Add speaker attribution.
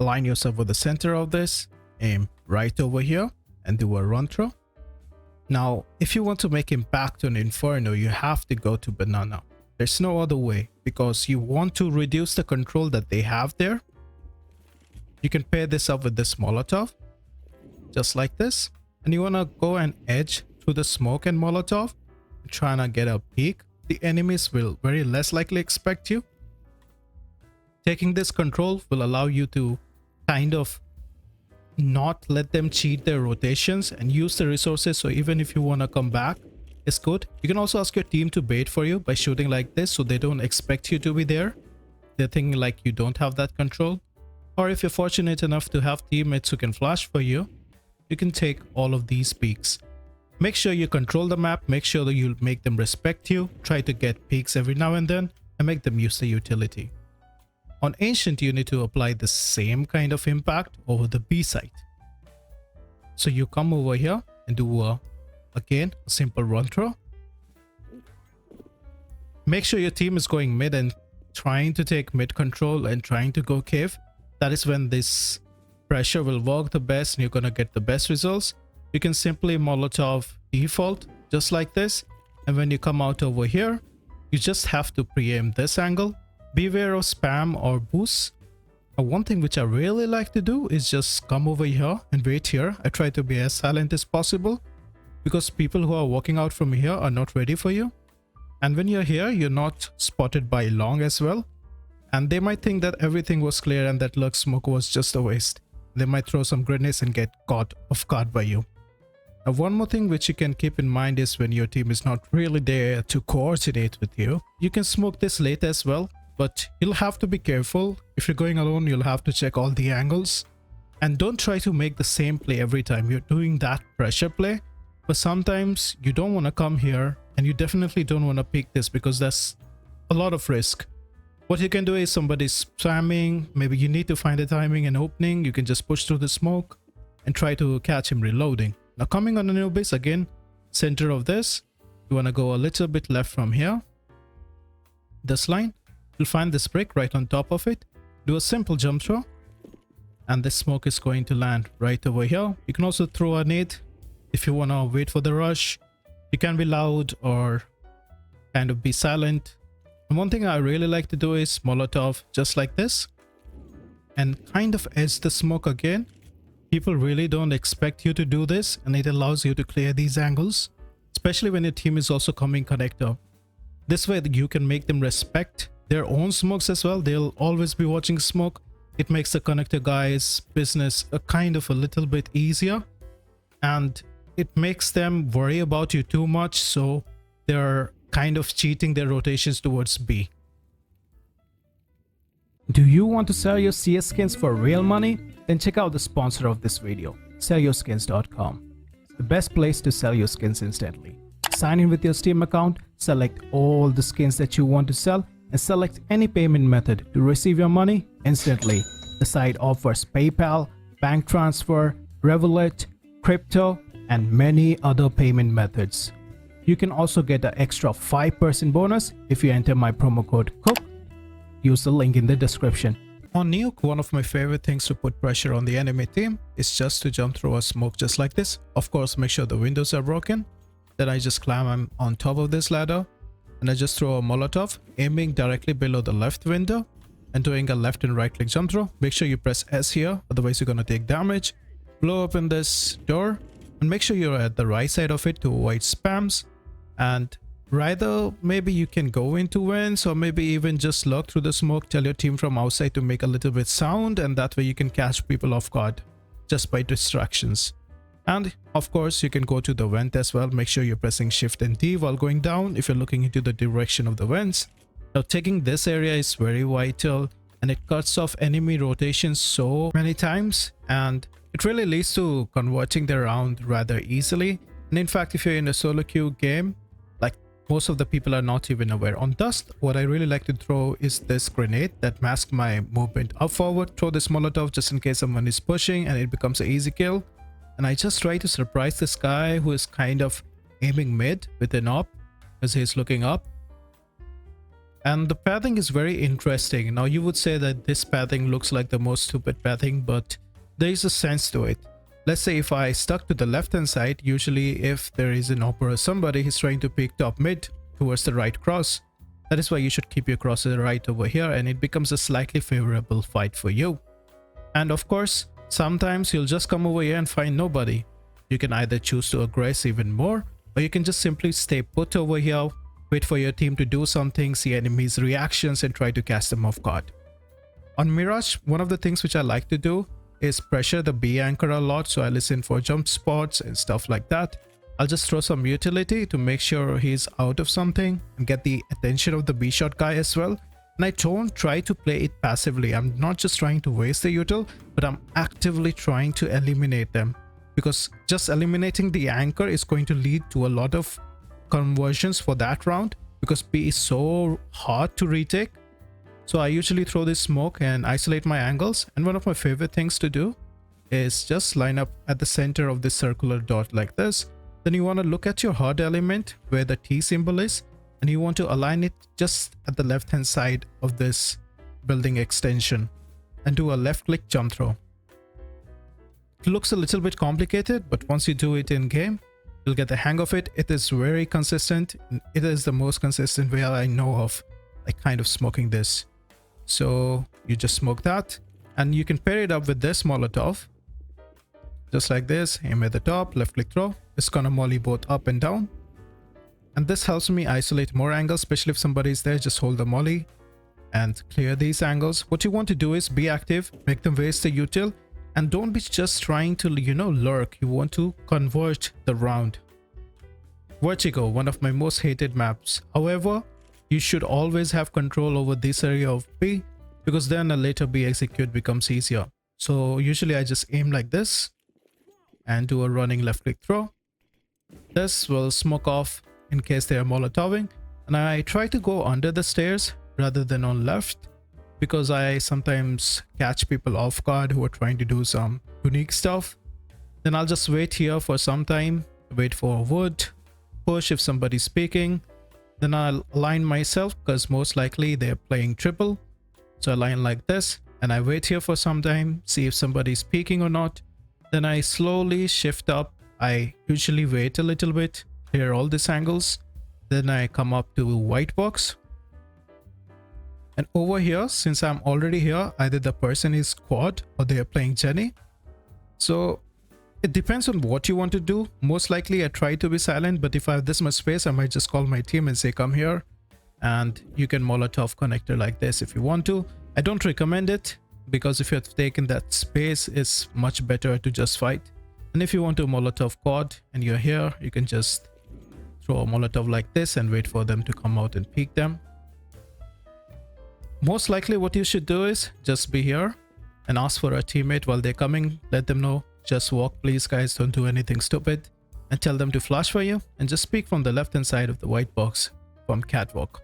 Speaker 1: align yourself with the center of this, aim right over here and do a run through. Now, if you want to make impact on Inferno, you have to go to Banana. There's no other way, because you want to reduce the control that they have there. You can pair this up with this Molotov, just like this. And you want to go and edge through the smoke and Molotov, trying to get a peek. The enemies will very less likely expect you. Taking this control will allow you to kind of not let them cheat their rotations and use the resources. So even if you want to come back, it's good. You can also ask your team to bait for you by shooting like this, so they don't expect you to be there. They're thinking like you don't have that control. Or if you're fortunate enough to have teammates who can flash for you, you can take all of these peeks. Make sure you control the map, make sure that you make them respect you, try to get peeks every now and then, and make them use the utility. On Ancient, you need to apply the same kind of impact over the B site. So you come over here and do again a simple run through. Make sure your team is going mid and trying to take mid control and trying to go cave. That is when this pressure will work the best and you're gonna get the best results. You can simply Molotov default just like this, and when you come out over here, you just have to pre-aim this angle. Beware of spam or boosts. One thing which I really like to do is just come over here and wait here. I try to be as silent as possible, because people who are walking out from here are not ready for you. And when you're here, you're not spotted by long as well. And they might think that everything was clear and that Lux smoke was just a waste. They might throw some grenades and get caught off guard by you. Now, one more thing which you can keep in mind is when your team is not really there to coordinate with you, you can smoke this late as well, but you'll have to be careful. If you're going alone, you'll have to check all the angles. And don't try to make the same play every time. You're doing that pressure play, but sometimes you don't want to come here, and you definitely don't want to pick this because that's a lot of risk. What you can do is somebody's spamming, maybe you need to find a timing and opening, you can just push through the smoke and try to catch him reloading. Now coming on a new base again, center of this, you want to go a little bit left from here. This line, you'll find this brick right on top of it. Do a simple jump throw, and this smoke is going to land right over here. You can also throw a nade if you want to wait for the rush. You can be loud or kind of be silent. And one thing I really like to do is Molotov just like this and kind of edge the smoke again. People really don't expect you to do this, and it allows you to clear these angles, especially when your team is also coming connector. This way you can make them respect their own smokes as well. They'll always be watching smoke. It makes the connector guys' business a little bit easier, and it makes them worry about you too much, so they're kind of cheating their rotations towards B. Do you want to sell your CS skins for real money? Then check out the sponsor of this video, sellyourskins.com. The best place to sell your skins instantly. Sign in with your Steam account, select all the skins that you want to sell, and select any payment method to receive your money instantly. The site offers PayPal, bank transfer, Revolut, crypto, and many other payment methods. You can also get an extra 5% bonus if you enter my promo code COOK. Use the link in the description. On Nuke, one of my favorite things to put pressure on the enemy team is just to jump through a smoke just like this. Of course, make sure the windows are broken. Then I just climb on top of this ladder and I just throw a Molotov, aiming directly below the left window and doing a left and right click jump throw. Make sure you press S here, otherwise you're gonna take damage. Blow open this door and make sure you're at the right side of it to avoid spams. And rather, maybe you can go into vents, or maybe even just lurk through the smoke. Tell your team from outside to make a little bit sound, and that way you can catch people off guard just by distractions. And of course, you can go to the vent as well. Make sure you're pressing Shift and D while going down if you're looking into the direction of the vents. Now, taking this area is very vital, and it cuts off enemy rotations so many times, and it really leads to converting the round rather easily. And in fact, if you're in a solo queue game, like most of the people are not even aware. On Dust, what I really like to throw is this grenade that masks my movement up forward. Throw this Molotov just in case someone is pushing and it becomes an easy kill. And I just try to surprise this guy who is kind of aiming mid with an op as he's looking up. And the pathing is very interesting. Now you would say that this pathing looks like the most stupid pathing, but there is a sense to it. Let's say if I stuck to the left hand side, usually if there is an op or somebody who's trying to pick top mid towards the right cross, that is why you should keep your crosses right over here, and it becomes a slightly favorable fight for you. And of course, sometimes you'll just come over here and find nobody. You can either choose to aggress even more, or you can just simply stay put over here, wait for your team to do something, see enemies' reactions, and try to catch them off guard. On Mirage, one of the things which I like to do is pressure the B anchor a lot, so I listen for jump spots and stuff like that. I'll just throw some utility to make sure he's out of something and get the attention of the B shot guy as well. And I don't try to play it passively. I'm not just trying to waste the util, but I'm actively trying to eliminate them, because just eliminating the anchor is going to lead to a lot of conversions for that round, because B is so hard to retake. So I usually throw this smoke and isolate my angles, and one of my favorite things to do is just line up at the center of this circular dot like this. Then you want to look at your HUD element where the T symbol is, and you want to align it just at the left hand side of this building extension and do a left click jump throw. It looks a little bit complicated, but once you do it in game, you'll get the hang of it. It is very consistent. It is the most consistent way I know of, like, kind of smoking this. So you just smoke that, and you can pair it up with this Molotov, just like this. Aim at the top, left click throw. It's gonna molly both up and down, and this helps me isolate more angles, especially if somebody's there. Just hold the molly and clear these angles. What you want to do is be active, make them waste the util, and don't be just trying to, lurk. You want to convert the round. Vertigo, one of my most hated maps. However, you should always have control over this area of B, because then a later B execute becomes easier. So usually I just aim like this and do a running left click throw. This will smoke off in case they are molotoving, and I try to go under the stairs rather than on left, because I sometimes catch people off guard who are trying to do some unique stuff. Then I'll just wait here for some time, wait for wood, push if somebody's speaking. Then I'll align myself, because most likely they're playing triple. So I align like this, and I wait here for some time, see if somebody's peeking or not. Then I slowly shift up. I usually wait a little bit, clear all these angles. Then I come up to white box. And over here, since I'm already here, either the person is quad or they are playing Jenny. So it depends on what you want to do. Most likely I try to be silent, but if I have this much space, I might just call my team and say, come here. And you can Molotov connector like this if you want to. I don't recommend it, because if you've taken that space, it's much better to just fight. And if you want to Molotov quad and you're here, you can just throw a Molotov like this and wait for them to come out and peek them. Most likely what you should do is just be here and ask for a teammate while they're coming. Let them know, just walk please guys, don't do anything stupid, and tell them to flash for you, and just speak from the left hand side of the white box from catwalk.